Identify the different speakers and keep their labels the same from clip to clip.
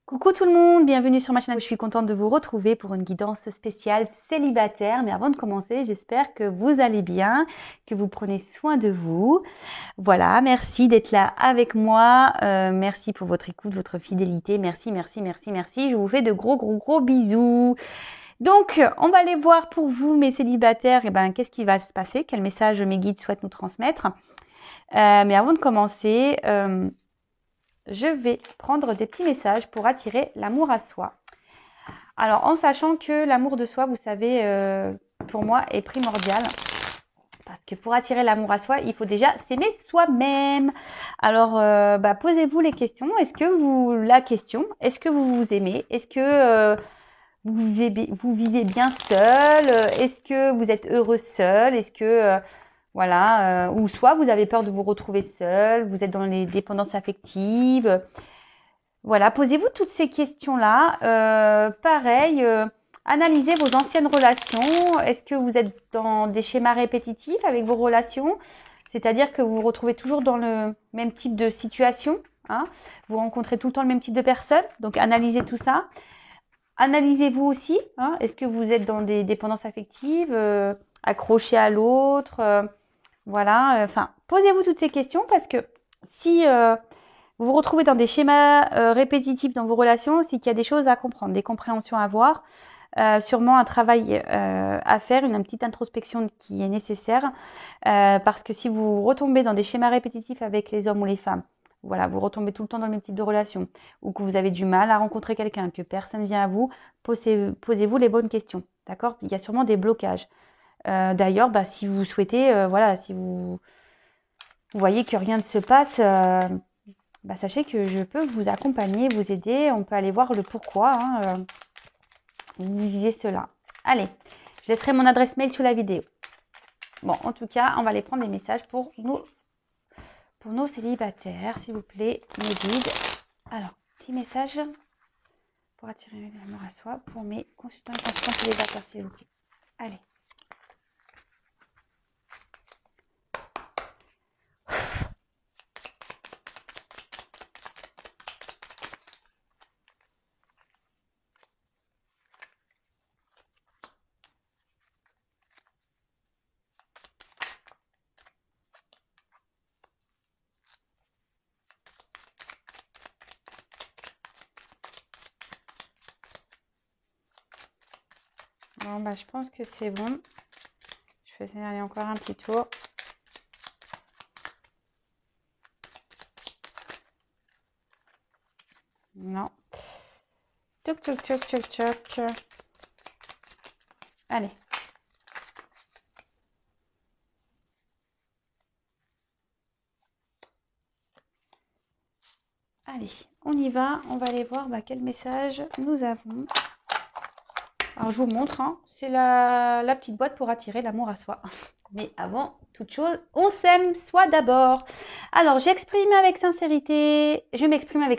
Speaker 1: Coucou tout le monde, bienvenue sur ma chaîne. Je suis contente de vous retrouver pour une guidance spéciale célibataire. Mais avant de commencer, j'espère que vous allez bien, que vous prenez soin de vous. Voilà, merci d'être là avec moi. Merci pour votre écoute, votre fidélité. Merci, merci, merci, merci. Je vous fais de gros bisous. Donc, on va aller voir pour vous, mes célibataires, qu'est-ce qui va se passer, quel message mes guides souhaitent nous transmettre. Mais avant de commencer, je vais prendre des petits messages pour attirer l'amour à soi. Alors, en sachant que l'amour de soi, vous savez, pour moi, est primordial. Parce que pour attirer l'amour à soi, il faut déjà s'aimer soi-même. Alors, posez-vous les questions. Est-ce que vous vous aimez? Est-ce que vous vivez bien seul? Est-ce que vous êtes heureux seul? Est-ce que, ou soit vous avez peur de vous retrouver seul, vous êtes dans les dépendances affectives. Voilà, posez-vous toutes ces questions-là. Pareil, analysez vos anciennes relations. Est-ce que vous êtes dans des schémas répétitifs avec vos relations? C'est-à-dire que vous vous retrouvez toujours dans le même type de situation, hein? Vous rencontrez tout le temps le même type de personnes. Donc, analysez tout ça. Analysez-vous aussi, hein? Est-ce que vous êtes dans des dépendances affectives, accrochés à l'autre, posez-vous toutes ces questions parce que si vous vous retrouvez dans des schémas répétitifs dans vos relations, c'est qu'il y a des choses à comprendre, des compréhensions à voir, sûrement un travail à faire, une petite introspection qui est nécessaire, parce que si vous retombez dans des schémas répétitifs avec les hommes ou les femmes, voilà, vous retombez tout le temps dans le même type de relation, ou que vous avez du mal à rencontrer quelqu'un, que personne vient à vous, posez-vous les bonnes questions, d'accord? Il y a sûrement des blocages. D'ailleurs, si vous souhaitez, si vous voyez que rien ne se passe, sachez que je peux vous accompagner, vous aider. On peut aller voir le pourquoi vous vivez cela. Allez, je laisserai mon adresse mail sous la vidéo. Bon, en tout cas, on va aller prendre des messages pour nos célibataires, s'il vous plaît, mes guides. Alors, petit message pour attirer l'amour à soi pour mes consultants et consultants célibataires, s'il vous plaît. Allez. Bon, je pense que c'est bon. Je vais essayer d'aller encore un petit tour. Non. Toc, toc, toc, toc, toc. Allez. Allez, on y va. On va aller voir quel message nous avons. Alors, je vous montre. Hein, c'est la petite boîte pour attirer l'amour à soi. Mais avant toute chose, on s'aime soi d'abord. Alors, je m'exprime avec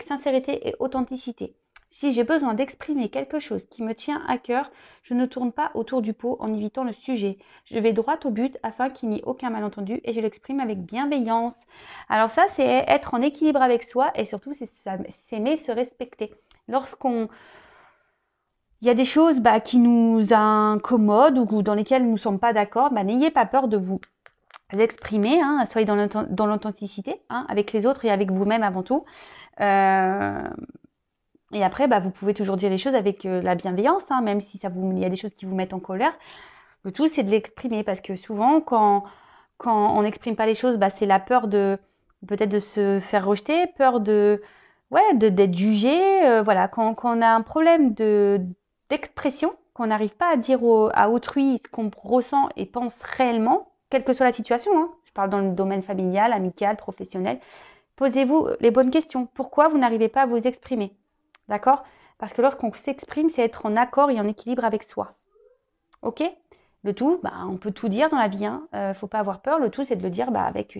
Speaker 1: sincérité et authenticité. Si j'ai besoin d'exprimer quelque chose qui me tient à cœur, je ne tourne pas autour du pot en évitant le sujet. Je vais droit au but afin qu'il n'y ait aucun malentendu et je l'exprime avec bienveillance. Alors ça, c'est être en équilibre avec soi et surtout, c'est s'aimer, se respecter. Lorsqu'on il y a des choses qui nous incommodent ou dans lesquelles nous ne sommes pas d'accord, n'ayez pas peur de vous exprimer, hein, soyez dans l'authenticité, hein, avec les autres et avec vous-même avant tout. Et après, vous pouvez toujours dire les choses avec la bienveillance, hein, même si il y a des choses qui vous mettent en colère. Le tout, c'est de l'exprimer parce que souvent, quand on n'exprime pas les choses, c'est la peur de peut-être de se faire rejeter, peur d'être jugé. Voilà, quand on a un problème d'expression, qu'on n'arrive pas à dire à autrui ce qu'on ressent et pense réellement, quelle que soit la situation, hein, je parle dans le domaine familial, amical, professionnel, posez-vous les bonnes questions. Pourquoi vous n'arrivez pas à vous exprimer? D'accord? Parce que lorsqu'on s'exprime, c'est être en accord et en équilibre avec soi. Ok? Le tout, on peut tout dire dans la vie, hein. Faut pas avoir peur. Le tout, c'est de le dire avec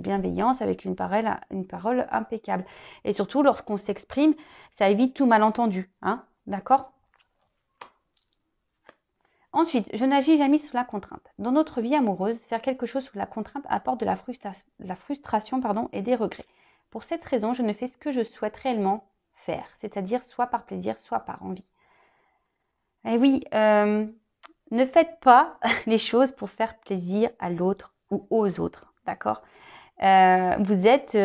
Speaker 1: bienveillance, avec une parole impeccable. Et surtout, lorsqu'on s'exprime, ça évite tout malentendu, hein. D'accord? Ensuite, je n'agis jamais sous la contrainte. Dans notre vie amoureuse, faire quelque chose sous la contrainte apporte de la frustration et des regrets. Pour cette raison, je ne fais ce que je souhaite réellement faire, c'est-à-dire soit par plaisir, soit par envie. Et oui, ne faites pas les choses pour faire plaisir à l'autre ou aux autres, d'accord? Vous êtes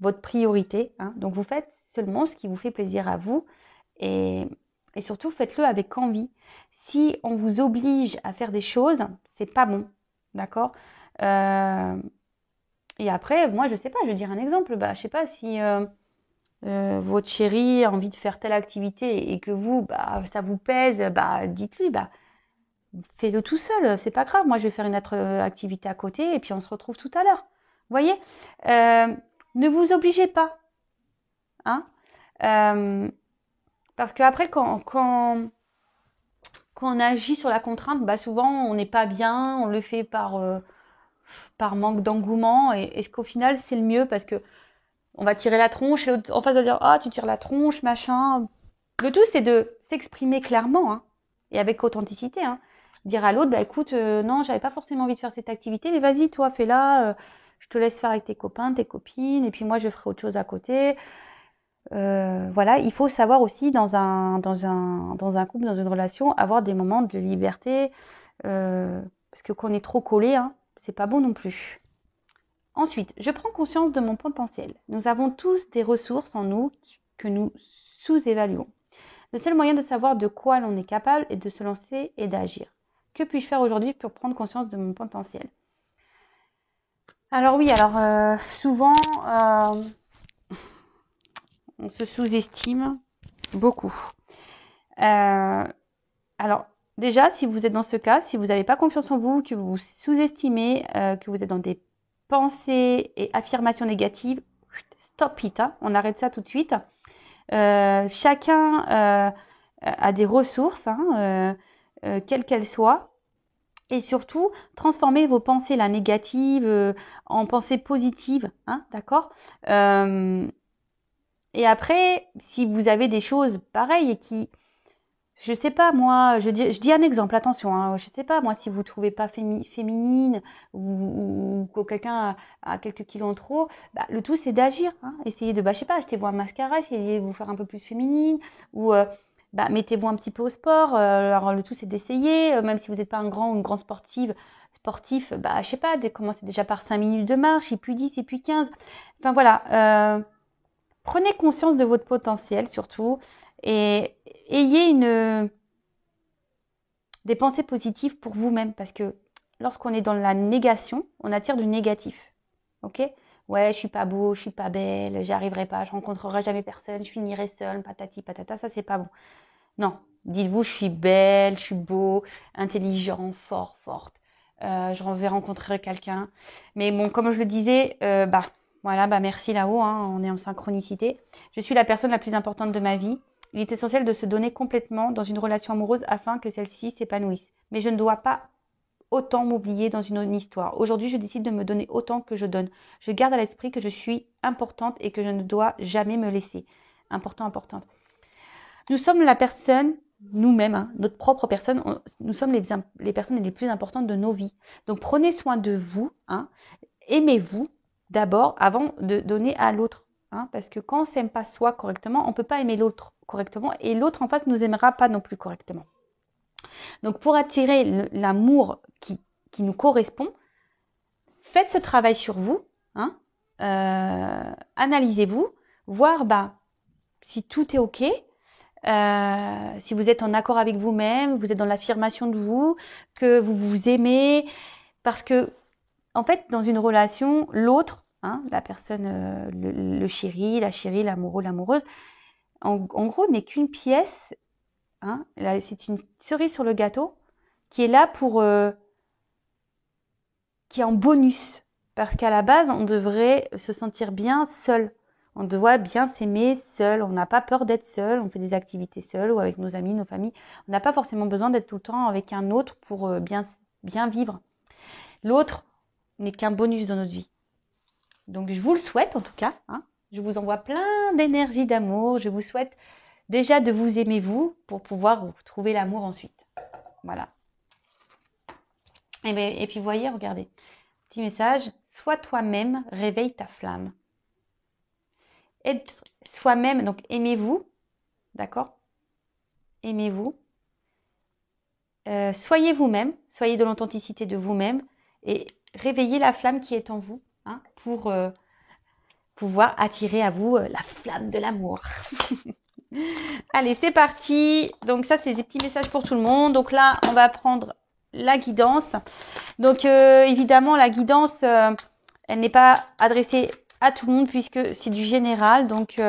Speaker 1: votre priorité, hein, donc vous faites seulement ce qui vous fait plaisir à vous et surtout faites-le avec envie. Si on vous oblige à faire des choses, c'est pas bon, d'accord? Et après, moi, je sais pas, je vais dire un exemple. Bah, je sais pas si votre chéri a envie de faire telle activité et que vous, bah, ça vous pèse, bah, dites-lui, bah, fais-le tout seul, c'est pas grave. Moi, je vais faire une autre activité à côté et puis on se retrouve tout à l'heure. Vous voyez, ne vous obligez pas, hein, parce qu'après, quand on agit sur la contrainte, bah, souvent, on n'est pas bien, on le fait par manque d'engouement et est-ce qu'au final, c'est le mieux parce que on va tirer la tronche et l'autre en face va dire ah tu tires la tronche machin. Le tout c'est de s'exprimer clairement hein, et avec authenticité. Hein. Dire à l'autre bah écoute non j'avais pas forcément envie de faire cette activité mais vas-y toi fais-la. Je te laisse faire avec tes copains, tes copines et puis moi je ferai autre chose à côté. Voilà, il faut savoir aussi dans un couple, dans une relation, avoir des moments de liberté parce que quand on est trop collé, hein, c'est pas bon non plus. Ensuite, je prends conscience de mon potentiel. Nous avons tous des ressources en nous que nous sous-évaluons. Le seul moyen de savoir de quoi l'on est capable est de se lancer et d'agir. Que puis-je faire aujourd'hui pour prendre conscience de mon potentiel? Alors oui, souvent, on se sous-estime beaucoup. Alors déjà, si vous êtes dans ce cas, si vous n'avez pas confiance en vous, que vous vous sous-estimez, que vous êtes dans des pensées et affirmations négatives, stop it, hein, on arrête ça tout de suite. Chacun a des ressources, hein, quelles qu'elles soient. Et surtout, transformez vos pensées là, négatives en pensées positives, hein, d'accord Et après, si vous avez des choses pareilles et qui, je sais pas moi, je dis un exemple, attention, hein, je sais pas moi si vous trouvez pas féminine ou que quelqu'un a quelques kilos en trop, bah, le tout c'est d'agir, hein, essayez de, bah, je sais pas, achetez-vous un mascara, essayez de vous faire un peu plus féminine ou bah, mettez-vous un petit peu au sport. Alors le tout c'est d'essayer, même si vous n'êtes pas un grand ou une grande sportif, bah je sais pas, commencez déjà par 5 minutes de marche, et puis 10, et puis 15. Enfin voilà, prenez conscience de votre potentiel surtout et ayez des pensées positives pour vous-même parce que lorsqu'on est dans la négation, on attire du négatif. Ok? Ouais, je suis pas beau, je suis pas belle, j'y arriverai pas, je rencontrerai jamais personne, je finirai seule, patati patata, ça c'est pas bon. Non, dites-vous je suis belle, je suis beau, intelligent, forte. Je vais rencontrer quelqu'un. Mais bon, comme je le disais, bah voilà, bah merci là-haut, hein, on est en synchronicité. Je suis la personne la plus importante de ma vie. Il est essentiel de se donner complètement dans une relation amoureuse afin que celle-ci s'épanouisse. Mais je ne dois pas autant m'oublier dans une histoire. Aujourd'hui, je décide de me donner autant que je donne. Je garde à l'esprit que je suis importante et que je ne dois jamais me laisser. Importante. Nous sommes la personne, nous-mêmes, hein, notre propre personne, nous sommes les personnes les plus importantes de nos vies. Donc prenez soin de vous, hein, aimez-vous d'abord avant de donner à l'autre. Hein, parce que quand on ne s'aime pas soi correctement, on ne peut pas aimer l'autre correctement et l'autre en face ne nous aimera pas non plus correctement. Donc pour attirer l'amour qui nous correspond, faites ce travail sur vous, hein, analysez-vous, voir bah, si tout est OK, si vous êtes en accord avec vous-même, vous êtes dans l'affirmation de vous, que vous vous aimez, parce que en fait, dans une relation, l'autre, hein, la personne, le chéri, la chérie, l'amoureux, l'amoureuse, en gros, n'est qu'une pièce, hein, c'est une cerise sur le gâteau qui est là pour, qui est en bonus, parce qu'à la base, on devrait se sentir bien seul. On doit bien s'aimer seul, on n'a pas peur d'être seul, on fait des activités seul ou avec nos amis, nos familles. On n'a pas forcément besoin d'être tout le temps avec un autre pour bien vivre. L'autre n'est qu'un bonus dans notre vie. Donc je vous le souhaite en tout cas. Hein. Je vous envoie plein d'énergie, d'amour. Je vous souhaite déjà de vous aimer vous pour pouvoir trouver l'amour ensuite. Voilà. Et puis voyez, regardez. Petit message. Sois toi-même, réveille ta flamme. être soi-même, donc aimez-vous, d'accord? Aimez-vous. Soyez vous-même, soyez de l'authenticité de vous-même et réveillez la flamme qui est en vous hein, pour pouvoir attirer à vous la flamme de l'amour. Allez, c'est parti. Donc ça, c'est des petits messages pour tout le monde. Donc là, on va prendre la guidance. Donc évidemment, la guidance, elle n'est pas adressée à tout le monde puisque c'est du général. Donc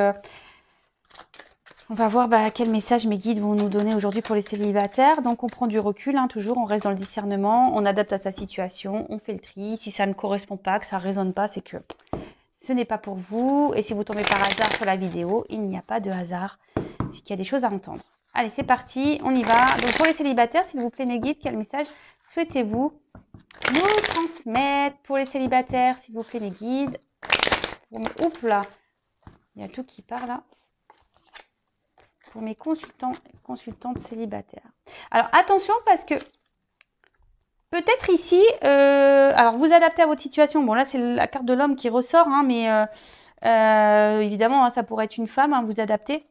Speaker 1: on va voir quel message mes guides vont nous donner aujourd'hui pour les célibataires. Donc on prend du recul, hein, toujours, on reste dans le discernement, on adapte à sa situation, on fait le tri. Si ça ne correspond pas, que ça ne résonne pas, c'est que ce n'est pas pour vous. Et si vous tombez par hasard sur la vidéo, il n'y a pas de hasard. C'est qu'il y a des choses à entendre. Allez, c'est parti, on y va. Donc pour les célibataires, s'il vous plaît mes guides, quel message souhaitez-vous nous transmettre pour les célibataires, s'il vous plaît mes guides? Oups là, il y a tout qui part là. Pour mes consultants et consultantes célibataires. Alors attention parce que peut-être ici, alors vous adaptez à votre situation. Bon là c'est la carte de l'homme qui ressort, hein, mais évidemment hein, ça pourrait être une femme, hein, vous adaptez.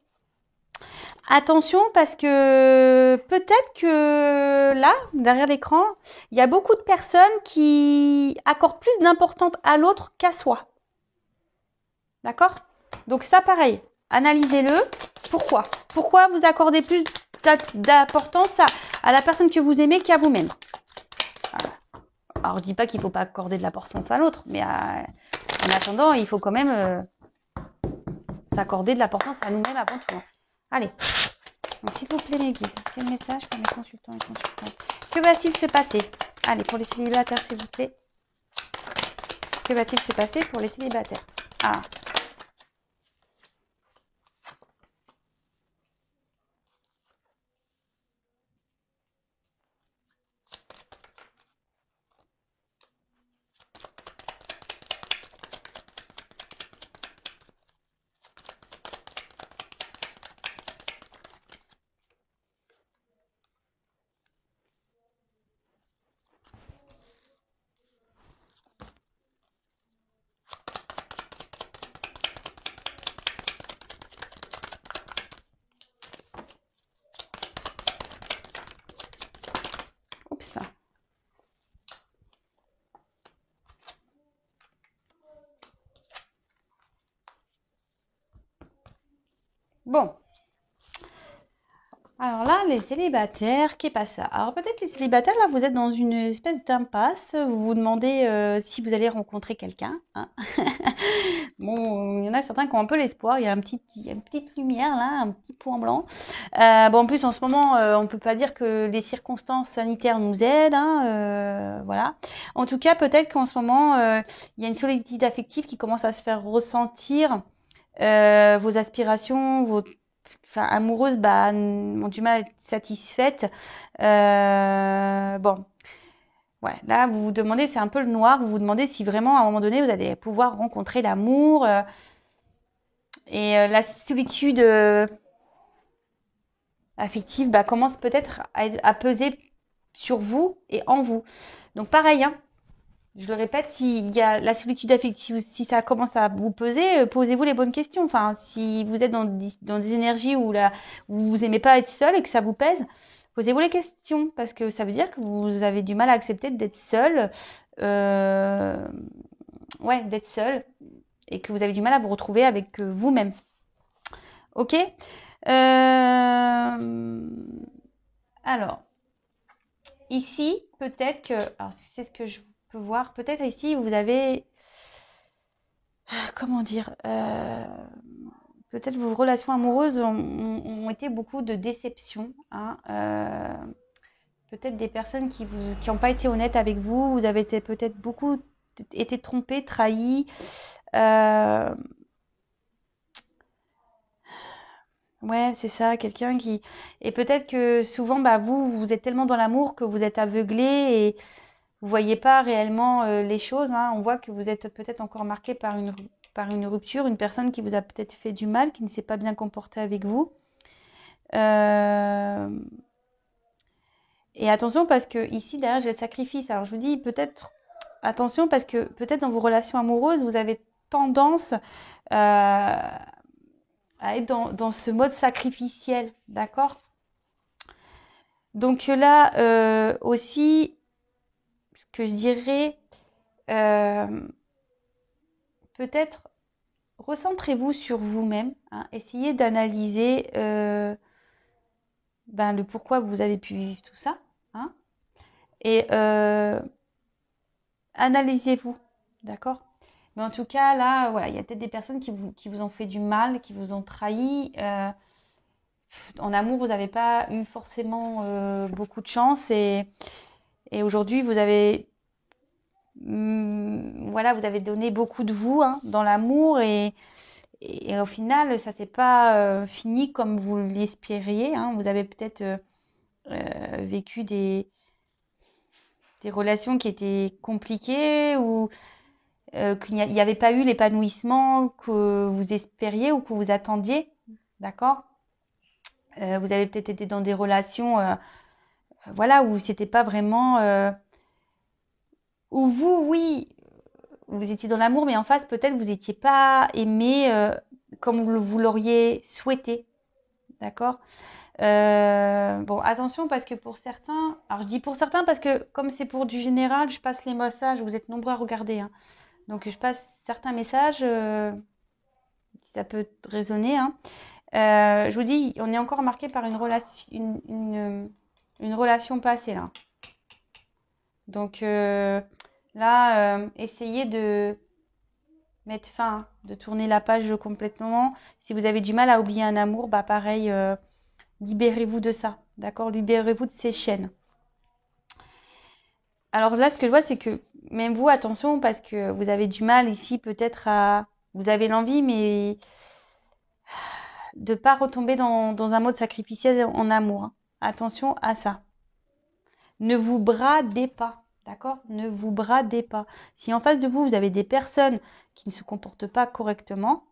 Speaker 1: Attention parce que peut-être que là, derrière l'écran, il y a beaucoup de personnes qui accordent plus d'importance à l'autre qu'à soi. D'accord? Donc ça pareil, analysez-le. Pourquoi? Pourquoi vous accordez plus d'importance à la personne que vous aimez qu'à vous-même? Alors je dis pas qu'il ne faut pas accorder de l'importance à l'autre, mais en attendant, il faut quand même s'accorder de l'importance à nous-mêmes avant tout. Allez, donc s'il vous plaît mes guides, quel message pour mes consultants et consultantes? Que va-t-il se passer? Allez, pour les célibataires s'il vous plaît. Que va-t-il se passer pour les célibataires? Ah. Oups. Bon. Alors là, les célibataires, qu'est pas ça? Alors peut-être les célibataires, là, vous êtes dans une espèce d'impasse. Vous vous demandez si vous allez rencontrer quelqu'un. Hein. Bon, il y en a certains qui ont un peu l'espoir. Il y a une petite lumière là, un petit point blanc. Bon, en plus, en ce moment, on ne peut pas dire que les circonstances sanitaires nous aident. Hein, voilà. En tout cas, peut-être qu'en ce moment, il y a une solitude affective qui commence à se faire ressentir. Vos aspirations, amoureuses ont du mal à être satisfaites. Bon, ouais, là vous vous demandez, c'est un peu le noir, vous vous demandez si vraiment à un moment donné vous allez pouvoir rencontrer l'amour et la solitude affective commence peut-être à peser sur vous et en vous. Donc pareil, hein, je le répète, s'il y a la solitude affective, si ça commence à vous peser, posez-vous les bonnes questions. Enfin, si vous êtes dans des énergies où vous aimez pas être seul et que ça vous pèse, posez-vous les questions parce que ça veut dire que vous avez du mal à accepter d'être seul, d'être seul et que vous avez du mal à vous retrouver avec vous-même. Ok. Alors, ici, peut-être que, alors c'est ce que je peux voir, peut-être ici vous avez, comment dire, peut-être vos relations amoureuses ont été beaucoup de déceptions. Hein, peut-être des personnes qui n'ont pas été honnêtes avec vous, vous avez peut-être beaucoup été trompés, trahis. Ouais, c'est ça, quelqu'un qui... Et peut-être que souvent, vous êtes tellement dans l'amour que vous êtes aveuglé et vous voyez pas réellement les choses. Hein. On voit que vous êtes peut-être encore marqué par une rupture, une personne qui vous a peut-être fait du mal, qui ne s'est pas bien comportée avec vous. Et attention parce que ici, derrière, j'ai le sacrifice. Alors je vous dis peut-être, attention parce que peut-être dans vos relations amoureuses, vous avez tendance à être dans ce mode sacrificiel, d'accord? Donc là aussi, ce que je dirais, peut-être recentrez-vous sur vous-même, hein, essayez d'analyser le pourquoi vous avez pu vivre tout ça, hein, et analysez-vous, d'accord? Mais en tout cas, là, voilà, il y a peut-être des personnes qui vous ont fait du mal, qui vous ont trahi. En amour, vous n'avez pas eu forcément beaucoup de chance et aujourd'hui, vous avez, voilà, vous avez donné beaucoup de vous, hein, dans l'amour et au final, ça s'est pas fini comme vous l'espériez, hein. Vous avez peut-être vécu des relations qui étaient compliquées ou qu'il n'y avait pas eu l'épanouissement que vous espériez ou que vous attendiez, d'accord? Vous avez peut-être été dans des relations, voilà, où c'était pas vraiment, où vous, oui, vous étiez dans l'amour, mais en face, peut-être vous n'étiez pas aimé comme vous l'auriez souhaité, d'accord? Bon, attention parce que pour certains, alors je dis pour certains parce que comme c'est pour du général, je passe les messages, vous êtes nombreux à regarder, hein. Donc je passe certains messages, si ça peut résonner, hein. Je vous dis, on est encore marqué par une relation passée là. Donc là, essayez de mettre fin, de tourner la page complètement. Si vous avez du mal à oublier un amour, bah pareil, libérez-vous de ça, d'accord? Libérez-vous de ces chaînes. Alors là, ce que je vois, c'est que même vous, attention, parce que vous avez du mal ici peut-être à... Vous avez l'envie, mais de pas retomber dans un mode sacrificiel en amour, hein. Attention à ça. Ne vous bradez pas, d'accord? Ne vous bradez pas. Si en face de vous, vous avez des personnes qui ne se comportent pas correctement,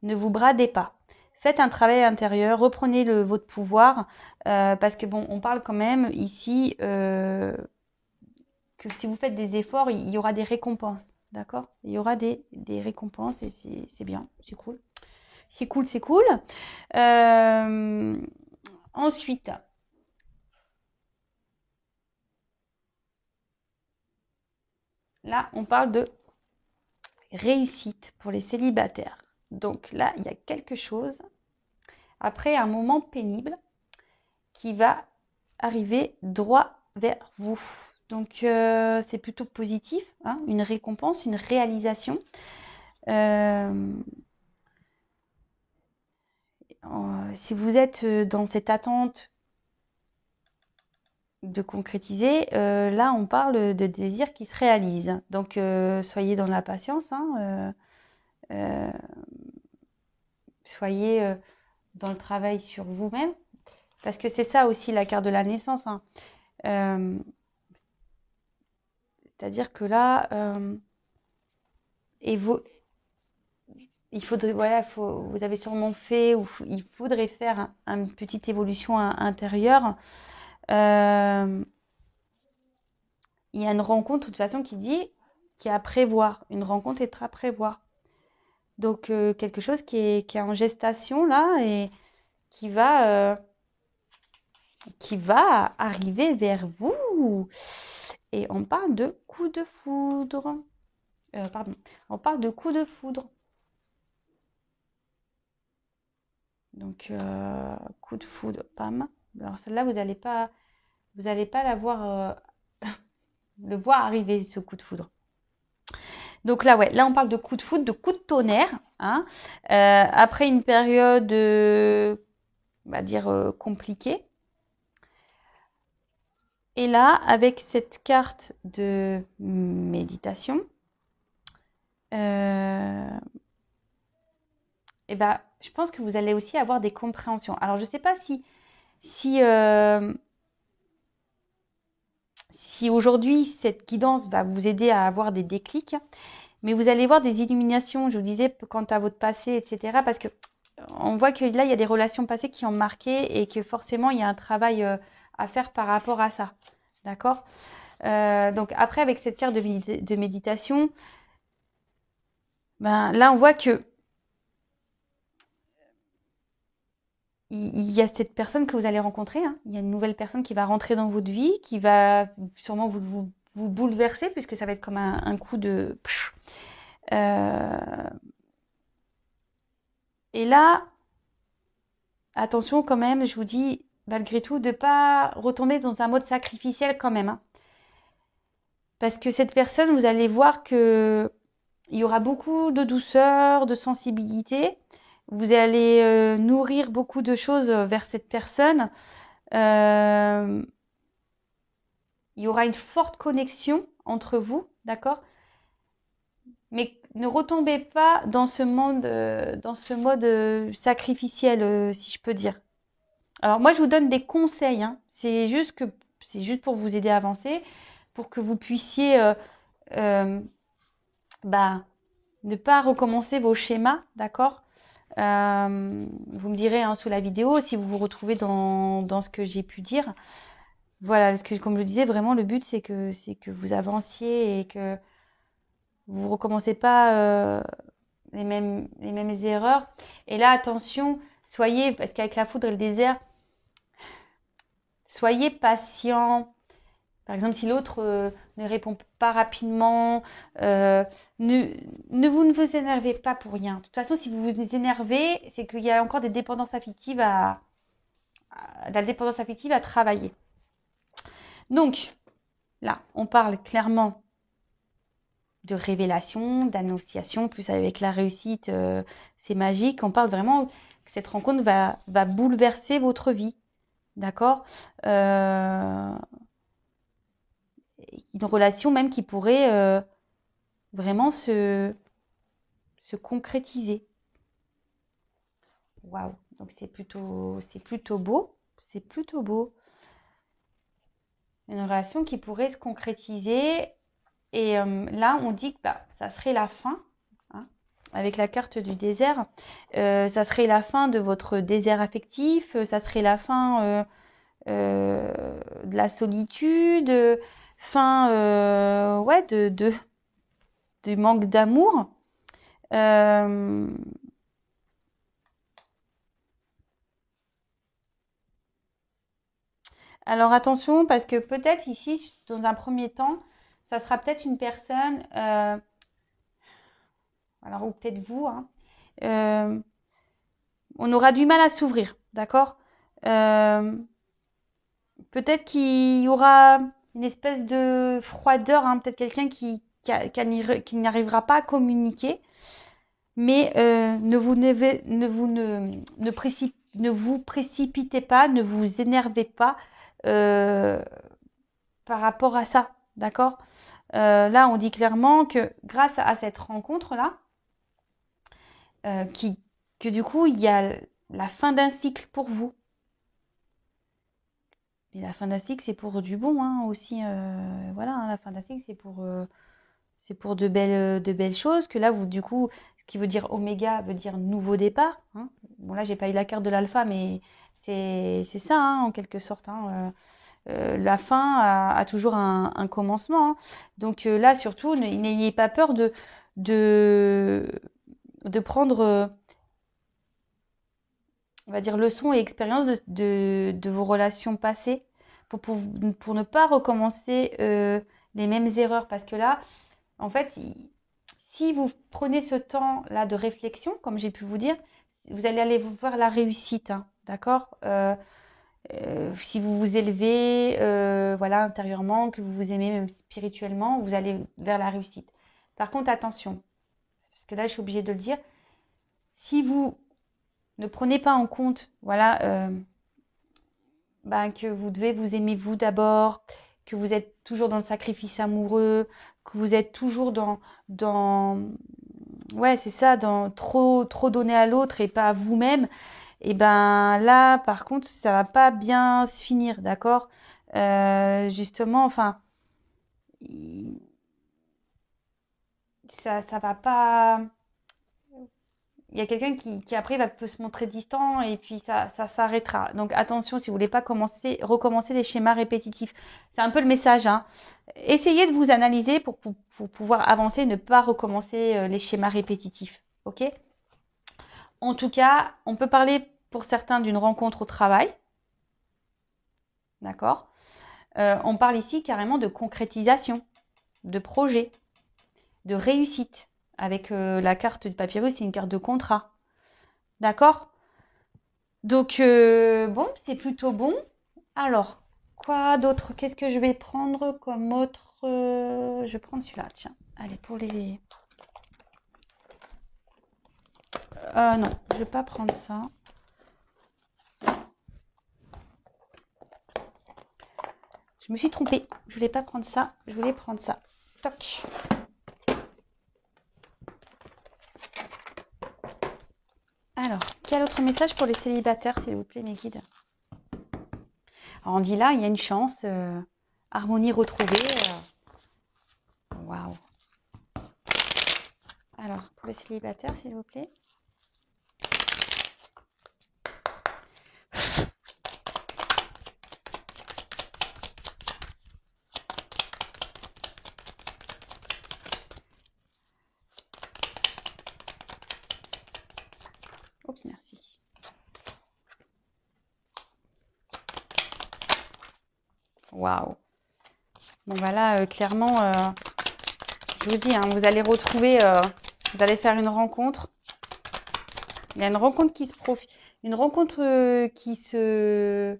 Speaker 1: ne vous bradez pas. Faites un travail intérieur, reprenez votre pouvoir, parce que bon, on parle quand même ici que si vous faites des efforts, il y aura des récompenses, d'accord? Il y aura des récompenses et c'est bien, c'est cool. C'est cool, c'est cool. Ensuite, là, on parle de réussite pour les célibataires. Donc là, il y a quelque chose, après un moment pénible, qui va arriver droit vers vous. Donc c'est plutôt positif, hein, une récompense, une réalisation. Si vous êtes dans cette attente de concrétiser, là on parle de désir qui se réalise. Donc soyez dans la patience, hein, soyez dans le travail sur vous-même, parce que c'est ça aussi la carte de la naissance, hein. C'est-à-dire que là, il faudrait, voilà, vous avez sûrement fait, ou il faudrait faire une petite évolution intérieure. Il y a une rencontre de toute façon qui est à prévoir. Une rencontre est à prévoir. Donc quelque chose qui est en gestation là et qui va arriver vers vous. Et on parle de coup de foudre. Pardon, on parle de coup de foudre. Donc coup de foudre, pam. Alors celle-là, vous n'allez pas la voir, le voir arriver ce coup de foudre. Donc là, ouais, là on parle de coup de foudre, de coup de tonnerre, hein. Après une période, on va dire compliquée. Et là, avec cette carte de méditation, et ben, je pense que vous allez aussi avoir des compréhensions. Alors, je ne sais pas si aujourd'hui cette guidance va vous aider à avoir des déclics, mais vous allez voir des illuminations, je vous disais, quant à votre passé, etc. Parce que on voit que là, il y a des relations passées qui ont marqué et que forcément, il y a un travail à faire par rapport à ça. D'accord? Donc après, avec cette carte de méditation, ben, là, on voit que il y a cette personne que vous allez rencontrer, hein. Il y a une nouvelle personne qui va rentrer dans votre vie, qui va sûrement vous bouleverser, puisque ça va être comme un coup de... Et là, attention quand même, je vous dis, malgré tout, de ne pas retomber dans un mode sacrificiel quand même, hein. Parce que cette personne, vous allez voir que il y aura beaucoup de douceur, de sensibilité. Vous allez nourrir beaucoup de choses vers cette personne. Il y aura une forte connexion entre vous, d'accord? Mais ne retombez pas dans ce mode sacrificiel, si je peux dire. Alors moi, je vous donne des conseils, hein. C'est juste pour vous aider à avancer, pour que vous puissiez ne pas recommencer vos schémas, d'accord? Vous me direz hein, sous la vidéo si vous vous retrouvez dans ce que j'ai pu dire. Voilà, parce que comme je vous disais, vraiment le but c'est que vous avanciez et que vous ne recommencez pas les mêmes erreurs. Et là, attention, parce qu'avec la foudre et le désert, soyez patient. Par exemple, si l'autre ne répond pas rapidement, ne vous énervez pas pour rien. De toute façon, si vous vous énervez, c'est qu'il y a encore des dépendances affectives de la dépendance affective à travailler. Donc, là, on parle clairement de révélation, d'annonciation, plus avec la réussite, c'est magique. On parle vraiment que cette rencontre va bouleverser votre vie, d'accord? Une relation même qui pourrait vraiment se concrétiser. Waouh, donc c'est plutôt beau, c'est plutôt beau. Une relation qui pourrait se concrétiser. Et là, on dit que ça serait la fin, hein, avec la carte du désert. Ça serait la fin de votre désert affectif, ça serait la fin de la solitude, fin ouais, du manque d'amour. Alors attention, parce que peut-être ici, dans un premier temps, ça sera peut-être une personne, alors ou peut-être vous, hein, on aura du mal à s'ouvrir, d'accord? Peut-être qu'il y aura une espèce de froideur, hein, peut-être quelqu'un qui n'arrivera pas à communiquer, mais ne vous précipitez pas, ne vous énervez pas par rapport à ça, d'accord? Là, on dit clairement que grâce à cette rencontre-là, que du coup, il y a la fin d'un cycle pour vous. Mais la fin d'un cycle, c'est pour du bon hein, aussi. Voilà, hein, la fin d'un cycle, c'est pour de belles choses. Que là, vous, du coup, ce qui veut dire oméga veut dire nouveau départ. Hein. Bon, là, j'ai pas eu la carte de l'alpha, mais c'est ça, hein, en quelque sorte. Hein. La fin a toujours un commencement. Hein. Donc là, surtout, n'ayez pas peur de prendre, on va dire, leçons et expériences de vos relations passées pour ne pas recommencer les mêmes erreurs. Parce que là, en fait, si vous prenez ce temps-là de réflexion, comme j'ai pu vous dire, vous allez aller voir la réussite, hein, d'accord si vous vous élevez voilà, intérieurement, que vous vous aimez même spirituellement, vous allez vers la réussite. Par contre, attention, parce que là, je suis obligée de le dire, si vous ne prenez pas en compte voilà, que vous devez vous aimer vous d'abord, que vous êtes toujours dans le sacrifice amoureux, que vous êtes toujours dans ouais, c'est ça, dans trop donner à l'autre et pas à vous-même, et ben là, par contre, ça va pas bien se finir, d'accord? Justement, enfin, ça va pas. Il y a quelqu'un qui après peut se montrer distant et puis ça s'arrêtera. Donc attention si vous voulez pas recommencer les schémas répétitifs. C'est un peu le message. Hein. Essayez de vous analyser pour pouvoir avancer, ne pas recommencer les schémas répétitifs. Ok ? En tout cas, on peut parler pour certains d'une rencontre au travail. D'accord? On parle ici carrément de concrétisation, de projet, de réussite. Avec la carte du papyrus, c'est une carte de contrat. D'accord? Donc, bon, c'est plutôt bon. Alors, quoi d'autre? Qu'est-ce que je vais prendre comme autre? Je vais prendre celui-là, tiens. Allez, pour les... non, je vais pas prendre ça. Je me suis trompée. Je voulais pas prendre ça. Je voulais prendre ça. Toc. Alors, quel autre message pour les célibataires, s'il vous plaît, mes guides? Alors, on dit là, il y a une chance. Harmonie retrouvée. Waouh. Alors, pour les célibataires, s'il vous plaît. Oups, merci. Waouh. Bon, bah là, clairement, je vous dis, hein, vous allez retrouver, vous allez faire une rencontre. Il y a une rencontre qui se profile, une rencontre qui se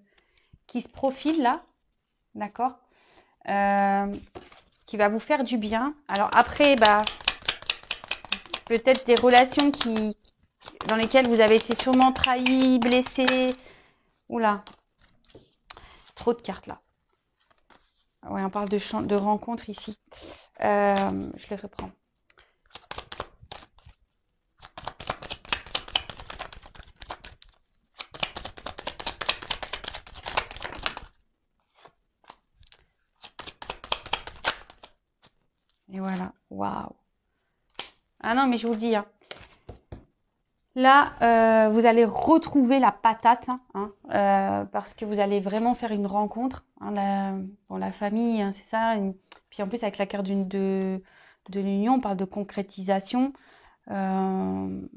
Speaker 1: profile là, d'accord, qui va vous faire du bien. Alors après, bah, peut-être des relations dans lesquelles vous avez été sûrement trahi, blessé. Oula, trop de cartes là. Ouais, on parle de rencontres ici. Je les reprends. Et voilà, waouh. Ah non, mais je vous le dis, hein. Là, vous allez retrouver la patate, hein, parce que vous allez vraiment faire une rencontre. Hein, la famille, hein, c'est ça. Puis en plus, avec la carte de l'union, on parle de concrétisation. Une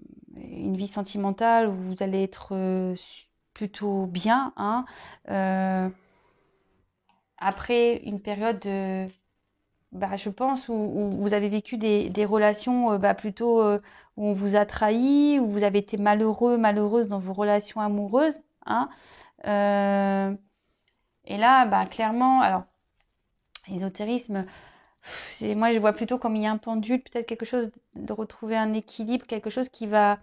Speaker 1: vie sentimentale où vous allez être plutôt bien. Hein, après une période de... Bah, je pense, où vous avez vécu des relations plutôt où on vous a trahi, où vous avez été malheureux, malheureuse dans vos relations amoureuses. Hein. Et là, bah, clairement, alors, l'ésotérisme, moi je vois plutôt comme il y a un pendule, peut-être quelque chose de retrouver un équilibre, quelque chose qui va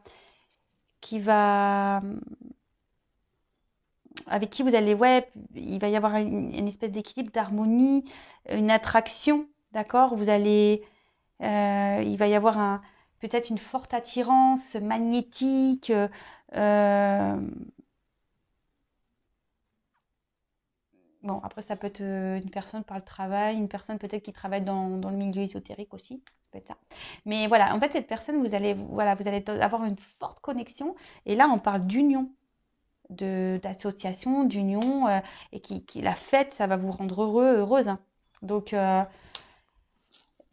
Speaker 1: avec qui vous allez, ouais, il va y avoir une espèce d'équilibre, d'harmonie, une attraction. D'accord, vous allez, il va y avoir peut-être une forte attirance magnétique. Bon, après, ça peut être une personne par le travail, une personne peut-être qui travaille dans le milieu ésotérique aussi. Ça peut être ça. Mais voilà, en fait, cette personne, vous allez avoir une forte connexion. Et là, on parle d'union, d'association, d'union, et la fête, ça va vous rendre heureuse. Hein. Donc,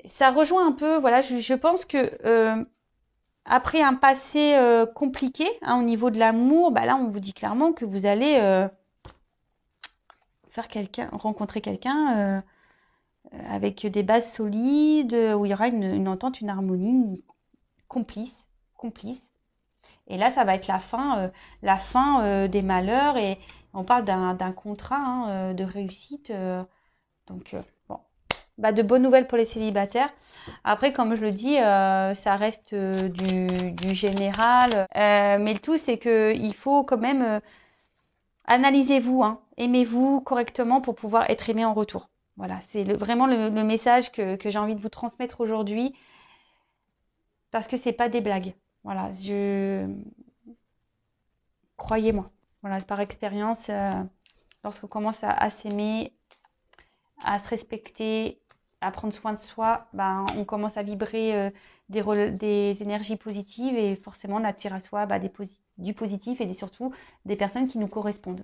Speaker 1: ça rejoint un peu, voilà, je pense que après un passé compliqué hein, au niveau de l'amour, bah là on vous dit clairement que vous allez rencontrer quelqu'un avec des bases solides, où il y aura une entente, une harmonie, complice. Et là, ça va être la fin des malheurs et on parle d'un contrat hein, de réussite. Donc, bon, bah, de bonnes nouvelles pour les célibataires. Après, comme je le dis, ça reste du général. Mais le tout, c'est qu'il faut quand même analysez-vous, hein, aimez-vous correctement pour pouvoir être aimé en retour. Voilà, c'est vraiment le message que j'ai envie de vous transmettre aujourd'hui. Parce que c'est pas des blagues. Voilà, croyez-moi. Voilà, c'est par expérience. Lorsqu'on commence à s'aimer, à se respecter, à prendre soin de soi, ben, on commence à vibrer des énergies positives et forcément on attire à soi du positif et surtout des personnes qui nous correspondent.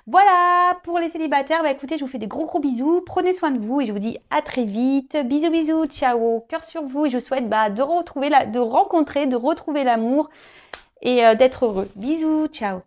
Speaker 1: Voilà pour les célibataires. Bah, écoutez, je vous fais des gros bisous. Prenez soin de vous et je vous dis à très vite. Bisous, ciao, cœur sur vous et je vous souhaite de retrouver de retrouver l'amour et d'être heureux. Bisous, ciao.